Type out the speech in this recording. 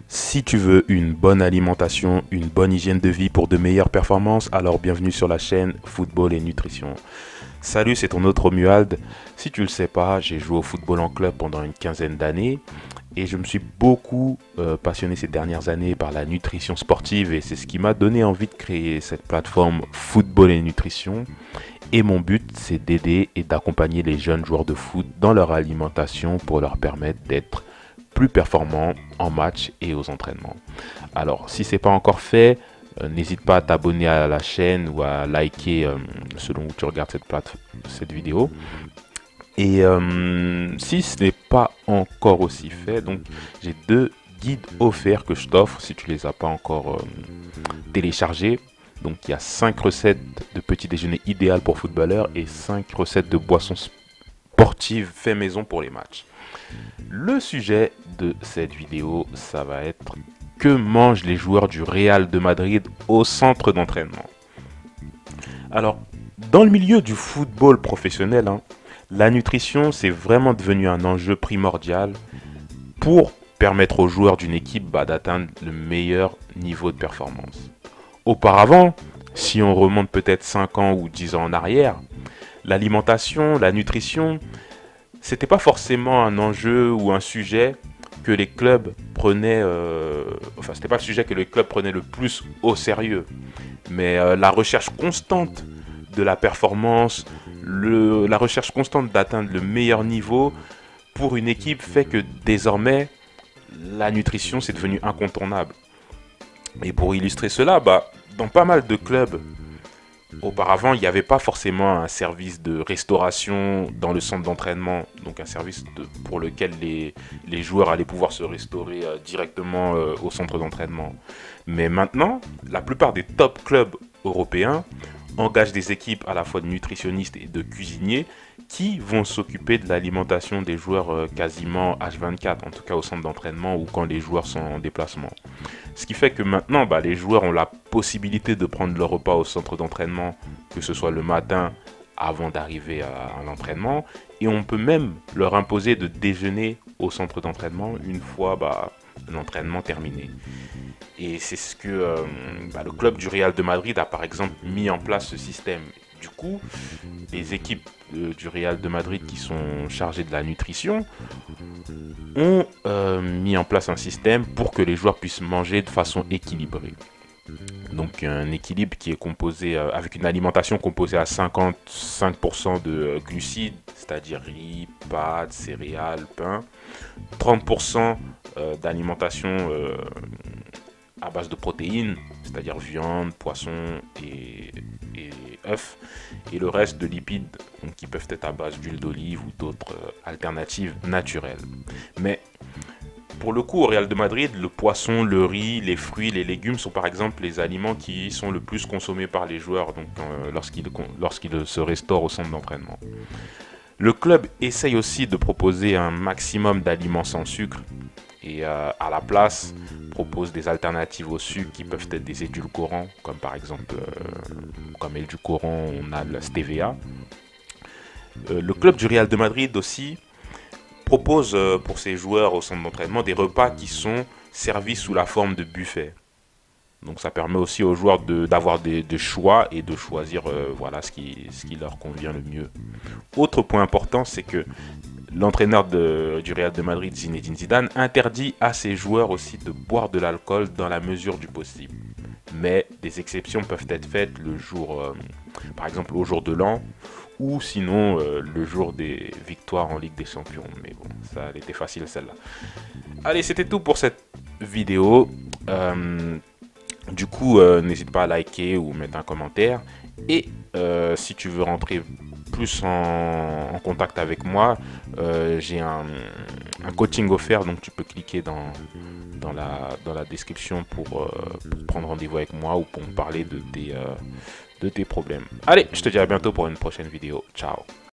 Si tu veux une bonne alimentation, une bonne hygiène de vie pour de meilleures performances, alors bienvenue sur la chaîne Football et Nutrition. Salut, c'est ton autre Romuald. Si tu le sais pas, j'ai joué au football en club pendant une quinzaine d'années et je me suis beaucoup passionné ces dernières années par la nutrition sportive et c'est ce qui m'a donné envie de créer cette plateforme Football et Nutrition. Et mon but, c'est d'aider et d'accompagner les jeunes joueurs de foot dans leur alimentation pour leur permettre d'être plus performants en match et aux entraînements. Alors, si ce n'est pas encore fait, n'hésite pas à t'abonner à la chaîne ou à liker selon où tu regardes cette vidéo. Et si ce n'est pas encore aussi fait, donc j'ai deux guides offerts que je t'offre si tu les as pas encore téléchargés. Donc il y a 5 recettes de petit déjeuner idéal pour footballeurs et 5 recettes de boissons sportives fait maison pour les matchs. Le sujet de cette vidéo, ça va être que mangent les joueurs du Real de Madrid au centre d'entraînement. Alors, dans le milieu du football professionnel, la nutrition, c'est vraiment devenu un enjeu primordial pour permettre aux joueurs d'une équipe d'atteindre le meilleur niveau de performance. Auparavant, si on remonte peut-être 5 ans ou 10 ans en arrière, l'alimentation, la nutrition, c'était pas forcément un enjeu ou un sujet que les clubs prenaient, c'était pas le sujet que les clubs prenaient le plus au sérieux. Mais la recherche constante de la performance, la recherche constante d'atteindre le meilleur niveau pour une équipe fait que désormais, la nutrition c'est devenu incontournable. Et pour illustrer cela, dans pas mal de clubs, auparavant, il n'y avait pas forcément un service de restauration dans le centre d'entraînement, donc un service pour lequel les joueurs allaient pouvoir se restaurer directement au centre d'entraînement. Mais maintenant, la plupart des top clubs européens engagent des équipes à la fois de nutritionnistes et de cuisiniers qui vont s'occuper de l'alimentation des joueurs quasiment H24, en tout cas au centre d'entraînement ou quand les joueurs sont en déplacement. Ce qui fait que maintenant, les joueurs ont la possibilité de prendre leur repas au centre d'entraînement, que ce soit le matin avant d'arriver à l'entraînement, et on peut même leur imposer de déjeuner au centre d'entraînement une fois l'entraînement terminé. Et c'est ce que le club du Real de Madrid a par exemple mis en place ce système. Du coup, les équipes du Real de Madrid qui sont chargées de la nutrition ont mis en place un système pour que les joueurs puissent manger de façon équilibrée. Donc un équilibre qui est composé avec une alimentation composée à 55% de glucides, c'est-à-dire riz, pâtes, céréales, pain, 30% d'alimentation à base de protéines, c'est-à-dire viande, poisson et œufs, et le reste de lipides donc, qui peuvent être à base d'huile d'olive ou d'autres alternatives naturelles. Mais pour le coup, au Real de Madrid, le poisson, le riz, les fruits, les légumes sont par exemple les aliments qui sont le plus consommés par les joueurs donc, lorsqu'ils se restaurent au centre d'entraînement. Le club essaye aussi de proposer un maximum d'aliments sans sucre et à la place propose des alternatives au sucre qui peuvent être des édulcorants comme par exemple comme édulcorant on a le stevia. Le club du Real de Madrid aussi propose pour ses joueurs au centre d'entraînement des repas qui sont servis sous la forme de buffet. Donc ça permet aussi aux joueurs d'avoir des choix et de choisir ce qui leur convient le mieux. Autre point important, c'est que l'entraîneur du Real de Madrid, Zinedine Zidane, interdit à ses joueurs aussi de boire de l'alcool dans la mesure du possible. Mais des exceptions peuvent être faites le jour, par exemple au jour de l'an, ou sinon le jour des victoires en Ligue des Champions. Mais bon, ça elle était facile celle-là. Allez, c'était tout pour cette vidéo. Du coup, n'hésite pas à liker ou mettre un commentaire. Et si tu veux rentrer plus en contact avec moi, j'ai un coaching offert, donc tu peux cliquer dans la description pour prendre rendez-vous avec moi ou pour me parler de tes problèmes. Allez, je te dis à bientôt pour une prochaine vidéo. Ciao.